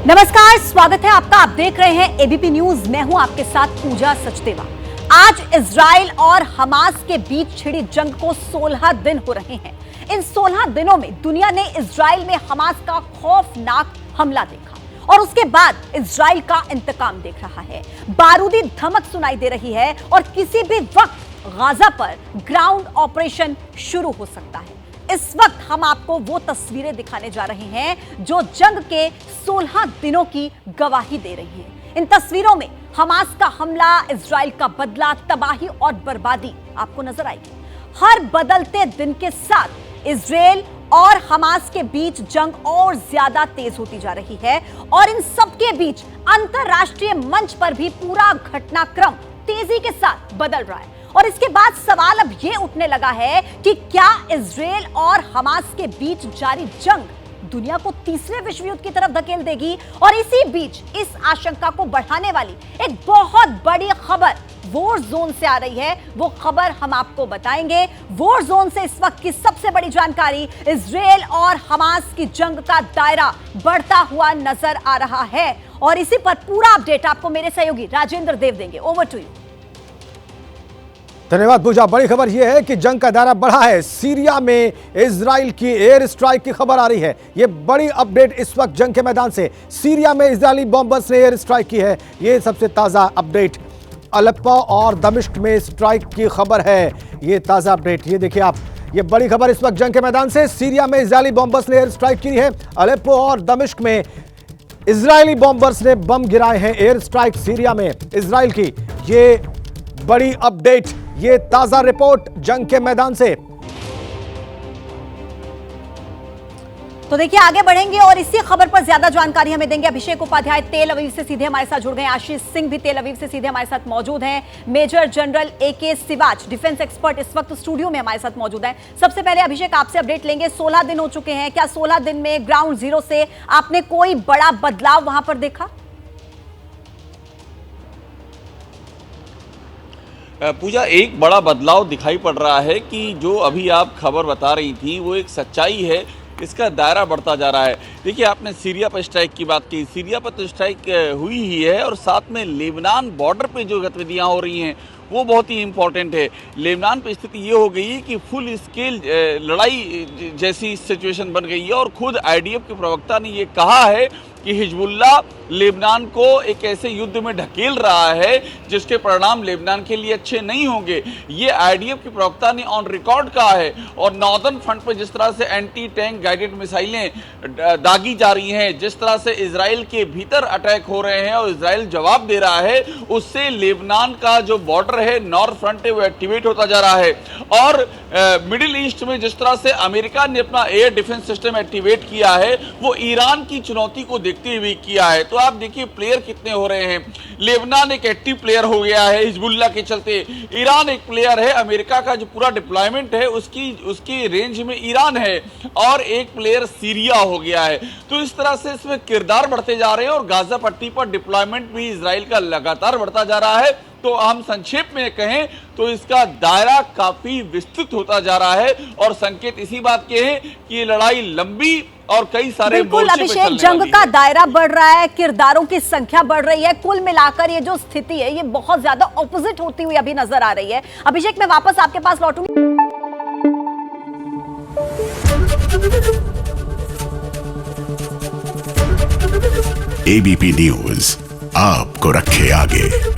नमस्कार, स्वागत है आपका। आप देख रहे हैं एबीपी न्यूज। मैं हूं आपके साथ पूजा सचदेवा। आज इजराइल और हमास के बीच छिड़ी जंग को 16 दिन हो रहे हैं। इन 16 दिनों में दुनिया ने इजराइल में हमास का खौफनाक हमला देखा और उसके बाद इजराइल का इंतकाम देख रहा है। बारूदी धमक सुनाई दे रही है और किसी भी वक्त गाजा पर ग्राउंड ऑपरेशन शुरू हो सकता है। इस वक्त हम आपको वो तस्वीरें दिखाने जा रहे हैं जो जंग के 16 दिनों की गवाही दे रही हैं। इन तस्वीरों में हमास का हमला, इजराइल का बदला, तबाही और बर्बादी आपको नजर आएगी। हर बदलते दिन के साथ इजराइल और हमास के बीच जंग और ज्यादा तेज होती जा रही है और इन सबके बीच अंतरराष्ट्रीय मंच पर भी पूरा घटनाक्रम तेजी के साथ बदल रहा है। और इसके बाद सवाल अब यह उठने लगा है कि क्या इजराइल और हमास के बीच जारी जंग दुनिया को तीसरे विश्व युद्ध की तरफ धकेल देगी। और इसी बीच इस आशंका को बढ़ाने वाली एक बहुत बड़ी खबर वॉर जोन से आ रही है। वो खबर हम आपको बताएंगे। वॉर जोन से इस वक्त की सबसे बड़ी जानकारी, इजराइल और हमास की जंग का दायरा बढ़ता हुआ नजर आ रहा है और इसी पर पूरा अपडेट आपको मेरे सहयोगी राजेंद्र देव देंगे। Over to you. धन्यवाद पूजा। बड़ी खबर यह है कि जंग का दायरा बढ़ा है। सीरिया में इजराइल की एयर स्ट्राइक की खबर आ रही है। यह बड़ी अपडेट इस वक्त जंग के मैदान से। सीरिया में इजरायली बॉम्बर्स ने एयर स्ट्राइक की है। यह सबसे ताजा अपडेट। अलेप्पो और दमिश्क में स्ट्राइक की खबर है। यह ताजा अपडेट, ये देखिए आप। यह बड़ी खबर इस वक्त जंग के मैदान से। सीरिया में इजरायली बॉम्बर्स ने एयर स्ट्राइक की है। अलेप्पो और दमिश्क में इजरायली बॉम्बर्स ने बम गिराए हैं। एयर स्ट्राइक सीरिया में इजराइल की। ये बड़ी अपडेट, ये ताजा रिपोर्ट जंग के मैदान से। तो देखिए, आगे बढ़ेंगे और इसी खबर पर ज्यादा जानकारी हमें देंगे अभिषेक उपाध्याय। तेल अवीव से सीधे हमारे साथ जुड़ गए। आशीष सिंह भी तेल अवीव से सीधे हमारे साथ मौजूद हैं। मेजर जनरल एके सिवाच, डिफेंस एक्सपर्ट, इस वक्त स्टूडियो में हमारे साथ मौजूद हैं। सबसे पहले अभिषेक, आपसे अपडेट लेंगे। 16 दिन हो चुके हैं। क्या 16 दिन में ग्राउंड जीरो से आपने कोई बड़ा बदलाव वहां पर देखा? पूजा, एक बड़ा बदलाव दिखाई पड़ रहा है कि जो अभी आप खबर बता रही थी वो एक सच्चाई है। इसका दायरा बढ़ता जा रहा है। देखिए, आपने सीरिया पर स्ट्राइक की बात की। सीरिया पर तो स्ट्राइक हुई ही है और साथ में लेबनान बॉर्डर पे जो गतिविधियां हो रही हैं वो बहुत ही इंपॉर्टेंट है। लेबनान पे स्थिति ये हो गई है कि फुल स्केल लड़ाई जैसी सिचुएशन बन गई है और खुद आईडीएफ के प्रवक्ता ने ये कहा है कि हिजबुल्लाह लेबनान को एक ऐसे युद्ध में ढकेल रहा है जिसके परिणाम लेबनान के लिए अच्छे नहीं होंगे। ये आईडीएफ के प्रवक्ता ने ऑन रिकॉर्ड कहा है। और नॉर्दर्न फ्रंट पर जिस तरह से एंटी टैंक गाइडेड मिसाइलें दागी जा रही हैं, जिस तरह से इजराइल के भीतर अटैक हो रहे हैं और इजराइल जवाब दे रहा है, उससे लेबनान का जो बॉर्डर है, नॉर्थ फ्रंट है, वो एक्टिवेट होता जा रहा है। और मिडिल ईस्ट में जिस तरह से अमेरिका ने अपना एयर डिफेंस सिस्टम एक्टिवेट किया है, वो ईरान की चुनौती को देखते हुए किया है। तो आप देखिए प्लेयर कितने हो रहे हैं। लेबनान एक एक्टिव प्लेयर हो गया है हिजबुल्लाह के चलते। ईरान एक प्लेयर है। अमेरिका का जो पूरा डिप्लॉयमेंट है उसकी रेंज में ईरान है। और एक प्लेयर सीरिया हो गया है। तो इस तरह से इसमें किरदार बढ़ते जा रहे हैं और गाजा पट्टी पर डिप्लॉयमेंट भी इजराइल का लगातार बढ़ता जा रहा है। तो हम संक्षेप में कहें तो इसका दायरा काफी विस्तृत होता जा रहा है और संकेत इसी बात के हैं कि ये लड़ाई लंबी और कई सारे बिल्कुल अभिषेक, जंग का दायरा बढ़ रहा है, किरदारों की संख्या बढ़ रही है। कुल मिलाकर ये जो स्थिति है ये बहुत ज्यादा ऑपोजिट होती हुई अभी नजर आ रही है। अभिषेक, मैं वापस आपके पास लौटूंगी। एबीपी न्यूज आपको रखे आगे।